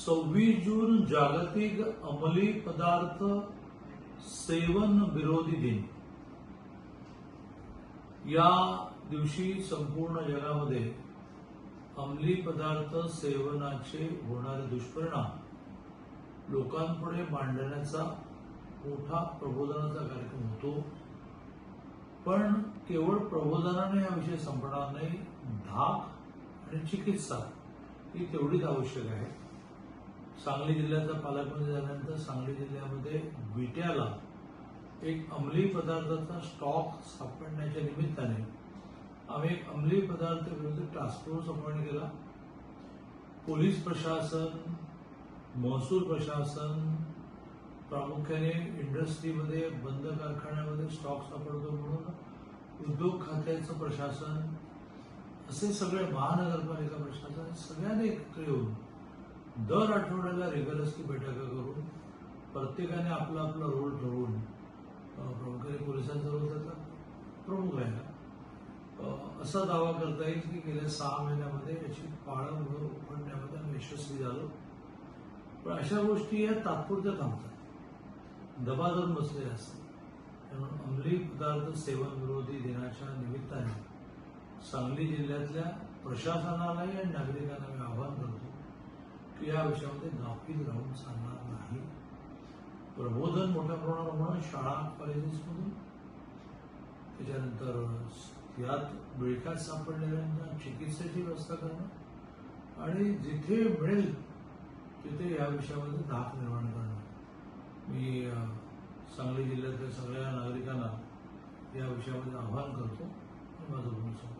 26 जून जागतिक अंमली पदार्थ सेवन विरोधी दिन। या दिवशी संपूर्ण जगामध्ये अंमली पदार्थ सेवनाचे होणारे दुष्परिणाम लोकांपुढे मांडण्याचा मोठा प्रबोधनाचा कार्यक्रम होतो। पण केवळ प्रबोधनाने हा विषय संपणार नाही, धाक आणि चिकित्सा ही तेवढीच आवश्यक आहे। सांगली जिल्ह्याचा पालकमंत्री झाल्यानंतर सांगली जिल्ह्यामध्ये विट्याला एक अंमली पदार्थाचा स्टॉक सापडण्याच्या निमित्ताने आम्ही एक अंमली पदार्थ विरोधी टास्क फोर्स अपॉइंट केला। पोलीस प्रशासन, महसूल प्रशासन, प्रामुख्याने इंडस्ट्रीमध्ये बंद कारखान्यामध्ये स्टॉक सापडतो म्हणून उद्योग खात्याचं प्रशासन, असे सगळे महानगरपालिका प्रशासन सगळ्यांनी एकत्र येऊन दर आठवड्याला रेग्युलरली बैठका करून प्रत्येकाने आपला आपला रोल ठरवून, प्रामुख्याने पोलिसांचा रोल त्याचा प्रमुख राहिला, असा दावा करता येईल की गेल्या 6 महिन्यामध्ये याची पाळंमुळं उघडण्यामध्ये आम्ही यशस्वी झालो। पण अशा गोष्टी या तात्पुरत्या थांबतात, दबा धरून बसलेल्या असतात। म्हणून अंमली पदार्थ सेवन विरोधी दिनाच्या निमित्ताने सांगली जिल्ह्यातल्या प्रशासनालाही आणि नागरिकांना मी आवाहन करतो की या विषयामध्ये गाफील राहून चालणार नाही। प्रबोधन मोठ्या प्रमाणावर होणं शाळा कॉलेजेसमधून, त्याच्यानंतर यात विळख्यात सापडलेल्यांना चिकित्सेची व्यवस्था करणं आणि जिथे मिळेल तिथे या विषयामध्ये धाक निर्माण करणं। मी सांगली जिल्ह्यातल्या सगळ्या नागरिकांना या विषयामध्ये आवाहन करतो। माझं बोलणं